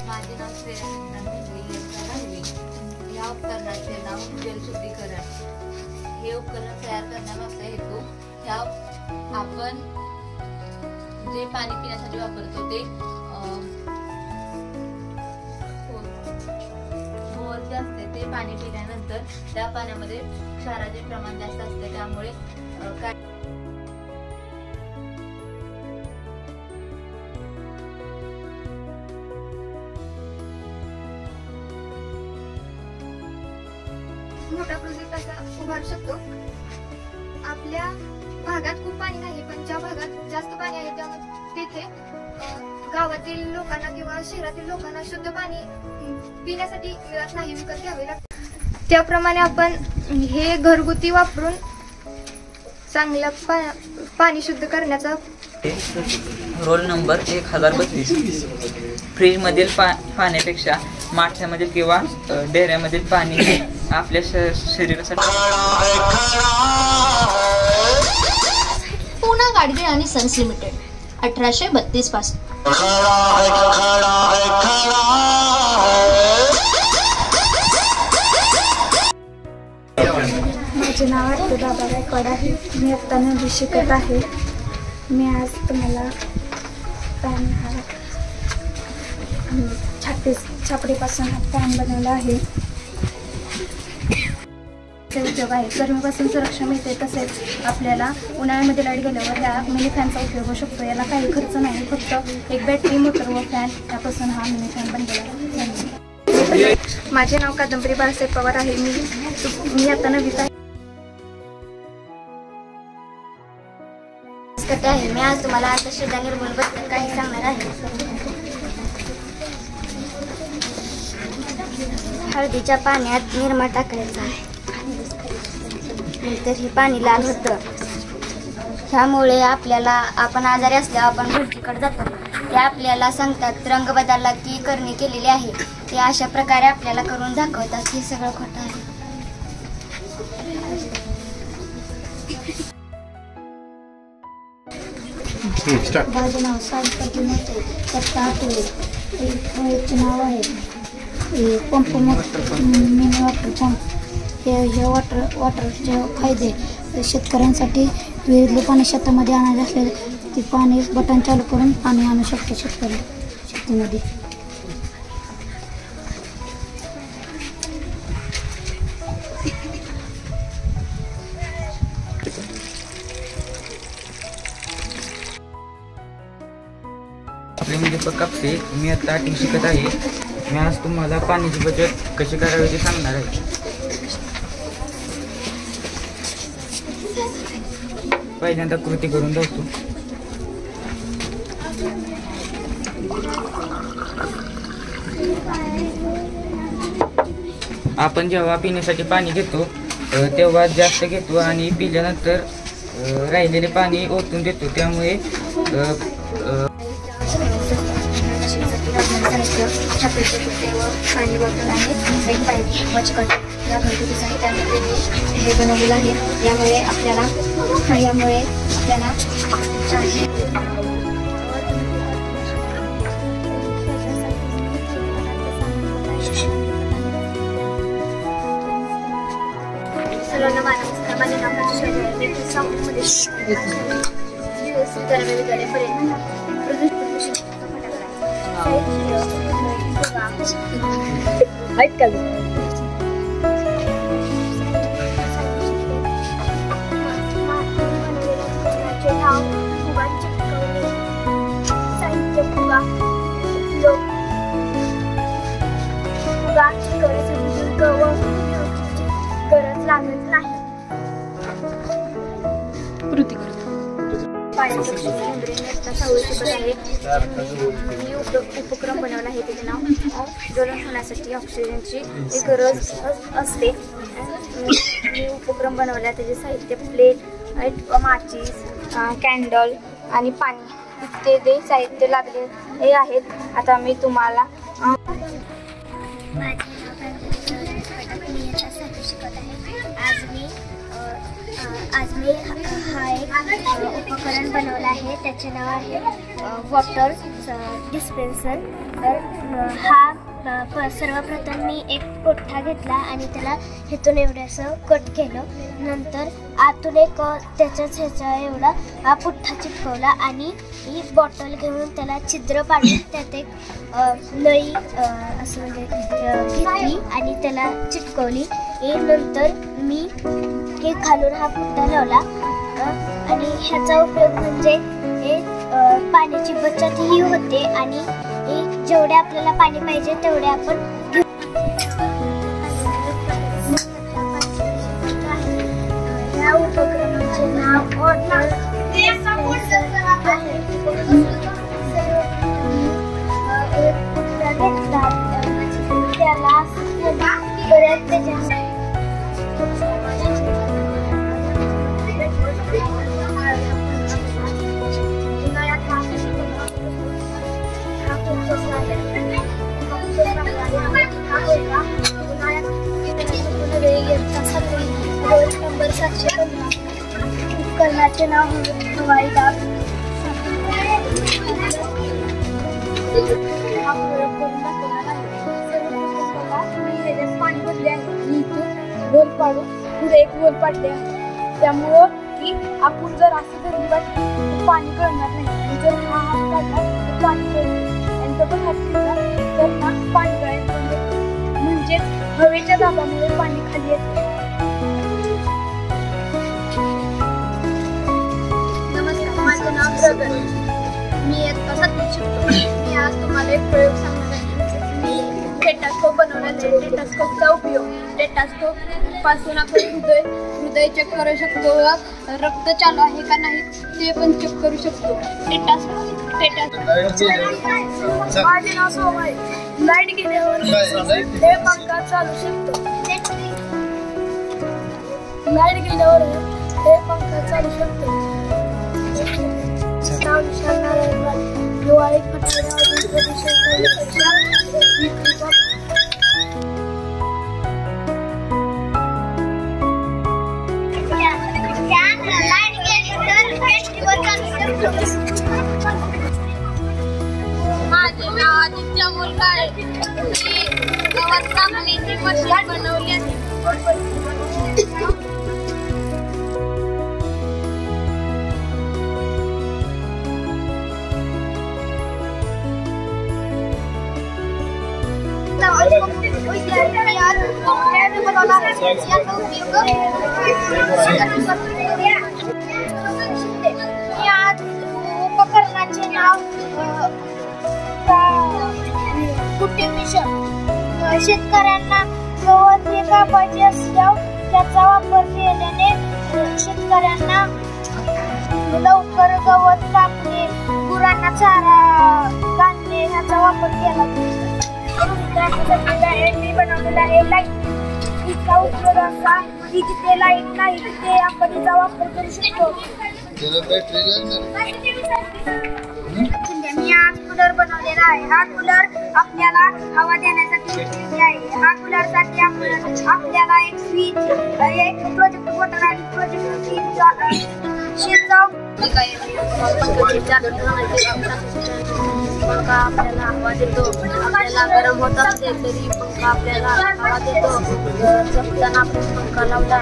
माझे नाव श्रेया या उपकरणाचे नाव जलशुद्धीकरण। हे उपकरण तयार करण्यामागचा हेतू ह्या आपण जे पाणी पिण्यासाठी वापरतो ते बोरचे असते ते पाणी पिल्यानंतर त्या पाण्यामध्ये क्षाराचे प्रमाण जास्त असते, त्यामुळे मोठा प्रोजेक्ट असा उभारू शकतो। आपल्या भागात खूप पाणी नाही, पण ज्या भागात जास्त पाणी आहे तिथे गावातील लोकांना किंवा शहरातील लोकांना शुद्ध पाणी पिण्यासाठी मिळत नाही, विकत घ्यावे लागते। त्याप्रमाणे आपण हे घरगुती वापरून चांगलं पाणी शुद्ध करण्याचा रोल नंबर 1032। फ्रीज मधील पाण्यापेक्षा माठ्यामधील किंवा डेऱ्यामधील पाणी आपल्या शरीरासाठी। पुणा गाडगे आणि सन्स लिमिटेड 1832 पासून। माझे नाव दादा गायकवाड आहे। मी आता 9वी शिकत आहे। मी आज तुम्हाला पॅन हा छापडीपासून पॅन बनवला आहे। उद्योग आहे, गरमीपासून सुरक्षा मिळते, तसेच आपल्याला उन्हाळ्यामध्ये लाईट गेल्यावर ह्या मिनी फॅनचा उपयोग होऊ शकतो। याला काही खर्च नाही, फक्त एक बॅटरी, मोटर व फॅन यापासून हा मिनी फॅन बनलेला आहे। माझे नाव कादंबरी बाळासाहेब पवार आहे। मी आता 9वीत आहे। मी आज तुम्हाला अंधश्रद्धा निर्मूलनाबद्दल काही सांगणार आहे। हळदीच्या पाण्यात निरमा टाकायचा आहे, नंतर हे पाणी लाल होतं। ह्यामुळे आपण आजारी असल्यावर आपण भटजीकडे जातो, ते आपल्याला सांगतात रंग बदलला की करणी केलेली आहे, ते अशा प्रकारे आपल्याला करून दाखवतात। हे सगळं खोटं आहे। माझे नाव सावित्री मोठे सत्ता आठवले नाव आहे। पंप मिनी वॉटर पंप हे वॉटरचे फायदे शेतकऱ्यांसाठी विहिरीतले पाणी शेतामध्ये आणायचे असले ते पाणी बटन चालू करून पाणी आणू शकतो शेतकरी शेतीमध्ये। मी दीपक कापसे, मी आता 8वी शिकत आहे। मी आज तुम्हाला पाण्याची बचत कशी करावी ते सांगणार आहे। पहिल्यांदा कृती करून दाखवतो। आपण जेव्हा पिण्यासाठी पाणी घेतो तेव्हा जास्त घेतो आणि पिल्यानंतर राहिलेले पाणी ओतून देतो, त्यामुळे पाणी बॉटल आहे, एक पाईप, वचकट या घरगुती साहित्यामध्ये हे बनवलेलं आहे। यामुळे आपल्याला सर्वांना माझे नाव गरज लागत नाही। उपक्रम बनवला आहे, त्याचे नाव ज्वलन होण्यासाठी ऑक्सिजनची गरज असते। मी उपक्रम बनवला, त्याचे साहित्य प्लेट, माचीस, कॅन्डल आणि पाणी इत्यादी साहित्य लागले आहेत। आता मी तुम्हाला आज मी आज मी हा एक उपकरण बनवलं आहे. त्याचे नाव आहे वॉटर डिस्पेन्सर. तर हा सर्वप्रथम मी एक पुठ्ठा घेतला आणि त्याला इथून एवढंसं कट केलं. नंतर आतून एक त्याच्याच ह्याच्या एवढा हा पुठ्ठा चिटकवला आणि ही बॉटल घेऊन त्याला छिद्र पाडून त्यात एक नळी असं म्हणजे घेतली आणि त्याला चिटकवली. नंतर मी हे खालून हा पुठ्ठा लावला आणि ह्याचा उपयोग म्हणजे हे पाण्याची बचतही होते आणि जेवढे आपल्याला पाणी पाहिजे तेवढे आपण घेऊ. या उपक्रमाचे नाव वॉटर त्याला परत त्याच्या नंबर 715 उपकरणाचे नाव हवाई दाब. पाणी भरले आहे. इथून गोल पाडून पुढे एक गोल पाडले आहे. त्यामुळं की आपण जर असं धरली वाटली तर पाणी कळणार नाही. आणि जर हा हात काढला तर पाणी कळणार आणि डबल हात फिरला तर ना पाणी कळायला म्हणजे हवेच्या दाबामुळे पाणी खाली येते. नमस्कार, माझे नाव प्रगत. मी इयत्ता 7वीत शिकतो. मी आज तुम्हाला एक प्रयोग सांगणार आहे. मी टेटास्कोप बनवलेला आहे. टेटास्कोपचा उपयोग टेटास्कोप पासून आपण हृदय चेक करू शकतो व रक्त चालू आहे का नाही ते पण चेक करू शकतो. माझे नाव सोम आहे. लाईट गेल्यावर हे पंखा चालू शकतो. लाईट गेल्यावर हे पंखा चालू शकतो. दिवाळी माझे नाव आदित्य मोलकाळे. मी गवत कापण्याची मशीन बनवली आहे. उपकरणाचे नाव कुट्टी मिशन. शेतकऱ्यांना गवत हे कापायचे असल्यावर त्याचा वापर केल्याने शेतकऱ्यांना लवकर गवत कापणे, गुरांना चारा घालणे ह्याचा वापर केला जातो. मी बनवलेला आहे लाईट. हिचा उपयोग असा की जिथे लाईट नाही तिथे आपण हिचा वापर करू शकतो. मी आज कूलर बनवलेला आहे. हा कूलर आपल्याला हवा देण्यासाठी उपयोगी आहे. हा कूलर साठी आपल्याला एक स्विच, एक प्रोजेक्ट मोटर आणि प्रोजेक्ट शेतचा पंखा आपल्याला हवा देतो. आपल्याला गरम होत असते तरी पंखा आपल्याला हवा देतो. झोपताना आपण पंखा लावला.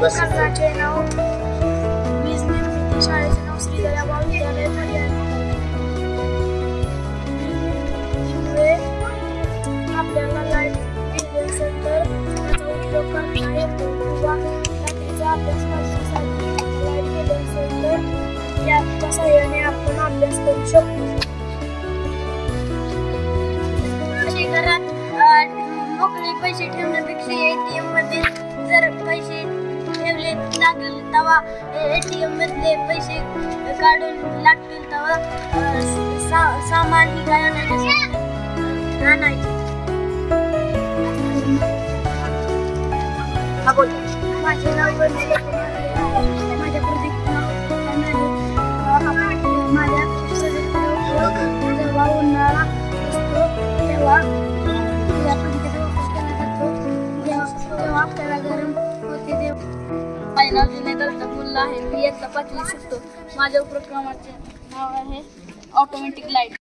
कर्जाचे नाव वीज निर्मिती शाळेचे नाव श्री दयाबा विद्यालय आपल्याला लाईट गेली असेल तर त्याचा उपयोग करता येतो किंवा रात्रीचा अभ्यास करण्यासाठी लाईट गेली असेल तर याच्या सहाय्याने आपण अभ्यास करू शकतो. घरात मोकळे पैसे ठेवण्यापेक्षा ATM मध्ये जर पैसे ठेवले लागेल तेव्हा ATM मधले पैसे काढून लागतील तेव्हा सामान ही काय आणायचे. माझे नाव माझ्या प्रोजेक्ट माझ्या जेव्हा उन्हाळा असतो तेव्हा माझे नाव जुनैद अल्ताफुल्ला आहे. मी इयत्ता 5वी शिकतो. माझ्या उपक्रमाचे नाव आहे ऑटोमॅटिक लाईट.